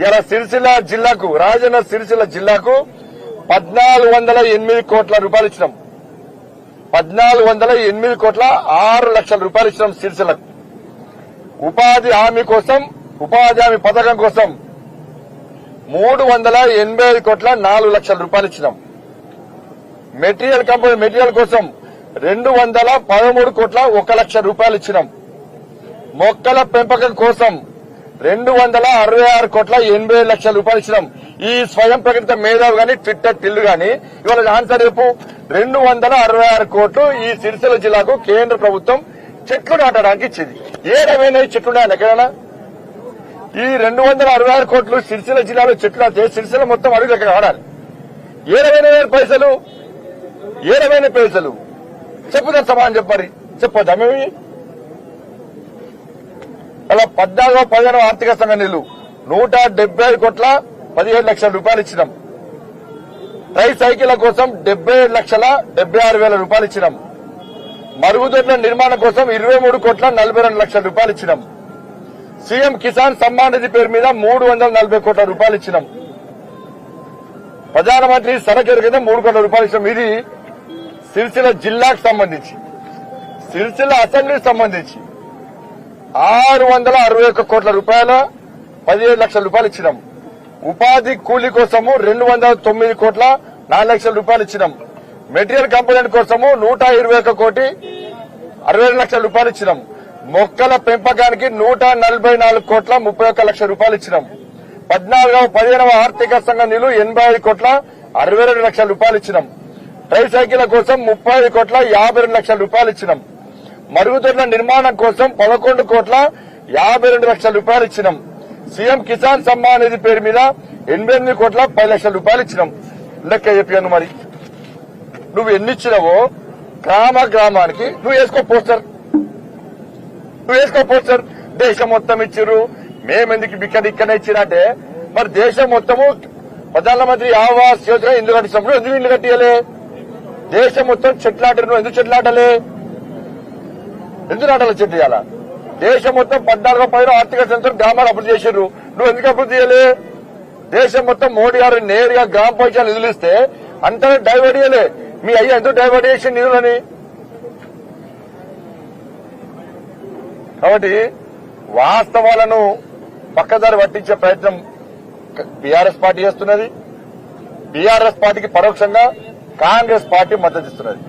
ఇలా సిరిసిల్ల జిల్లాకు రాజన్న సిరిసిల్ల జిల్లాకు 1408 కోట్ల రూపాయలు ఇచ్చినాం. 1408 కోట్ల 6 లక్షల రూపాయలు ఇచ్చినాం సిరిసిల్లకు. ఉపాధి హామీ కోసం, ఉపాధి హామీ పథకం కోసం 385 కోట్ల 4 లక్షల రూపాయలు ఇచ్చినాం. మెటీరియల్ కంపెనీ మెటీరియల్ కోసం 213 కోట్ల 1 లక్ష రూపాయలు ఇచ్చినాం. మొక్కల పెంపకం కోసం 266 కోట్ల 80 లక్షల రూపాయలు ఇచ్చినాం. ఈ స్వయం ప్రకటిత మేధావి గాని ట్విట్టర్ టిల్లు గాని ఇవాళ ఆన్సర్ రేపు 266 కోట్లు ఈ సిరిసిల్ల జిల్లాకు కేంద్ర ప్రభుత్వం చెట్లు నాటడానికి ఇచ్చింది. ఏడమైనా చెట్లు నాయన ఎక్కడైనా ఈ 266 కోట్లు సిరిసిల్ల జిల్లాలో చెట్లు నాటితే సిరిసిల్ల మొత్తం అడుగు ఎక్కడ వాడాలి? ఏడమైన పైసలు చెప్పుదా సమానం చెప్పాలి చెప్పొద్దా మేము? అలా 14-15 ఆర్థిక సంఘ నిధులు 175 కోట్ల 17 లక్షల రూపాయలు ఇచ్చినాం. ట్రై సైకిళ్ల కోసం 77 లక్షల 76 వేల రూపాయలు ఇచ్చినాం. మరుగుదొడ్ల నిర్మాణం కోసం 23 కోట్ల 42 లక్షల రూపాయలు ఇచ్చినాం. సీఎం కిసాన్ సమ్మాన్ నిధి పేరు మీద 340 కోట్ల రూపాయలు ఇచ్చినాం. ప్రధానమంత్రి సడక్ కింద 3 కోట్ల రూపాయలు ఇచ్చినాం. ఇది సిరిసిల్ల జిల్లాకు సంబంధించి. సిరిసిల్ల అసెంబ్లీకి సంబంధించి 661 కోట్ల రూపాయల 17 లక్షల రూపాయలు ఇచ్చినాం. ఉపాధి కూలీ కోసము 209 కోట్ల 4 లక్షల రూపాయలు ఇచ్చినాం. మెటీరియల్ కంపోనెంట్ కోసము 121 కోటి 60 లక్షల రూపాయలు ఇచ్చినాం. మొక్కల పెంపకానికి 144 కోట్ల 31 లక్షల రూపాయలు ఇచ్చినాం. 14వ-15వ ఆర్థిక సంఘ నిధులు 85 కోట్ల 62 లక్షల రూపాయలు ఇచ్చినాం. ట్రై సైకిళ్ల కోసం 30 కోట్ల 52 లక్షల రూపాయలు ఇచ్చినాం. మరుగుదొడ్ల నిర్మాణం కోసం 11 కోట్ల 52 లక్షల రూపాయలు ఇచ్చినాం. సీఎం కిసాన్ సమ్మాన్ నిధి పేరు మీద 88 కోట్ల 10 లక్షల రూపాయలు ఇచ్చినాం. లెక్క చెప్పాను. మరి నువ్వు ఎన్ని ఇచ్చినావో గ్రామానికి నువ్వు వేసుకో పోస్టర్. దేశం మొత్తం ఇచ్చిర్రు, మేమెందుకు ఇక్కడనే ఇచ్చినట్టే. మరి దేశం మొత్తము ప్రధానమంత్రి ఆవాస్ యోజన ఎందుకు కట్టిస్తాం? ఎందుకు ఇల్లు కట్టియలే? దేశం మొత్తం చెట్లు నాటారు, నువ్వు ఎందుకు చెట్లు నాటాలి? ఎందుకు నాటాలి చెట్లు ఇవ్వాలా? దేశం మొత్తం 14-15 ఆర్థిక సంవత్సరం గ్రామాలు అభివృద్ధి చేశారు, నువ్వు ఎందుకు అభివృద్ధి చేయలే? దేశం మొత్తం మోడీ గారు నేరుగా గ్రామ పంచాయతీ నిధులు ఇస్తే అంతా డైవర్ట్ చేయలే. మీ అయ్యా ఎందుకు డైవర్ట్ చేసిన నిధులని? కాబట్టి వాస్తవాలను పక్కదారి పట్టించే ప్రయత్నం బీఆర్ఎస్ పార్టీ చేస్తున్నది. బీఆర్ఎస్ పార్టీకి పరోక్షంగా కాంగ్రెస్ పార్టీ మద్దతు ఇస్తున్నది.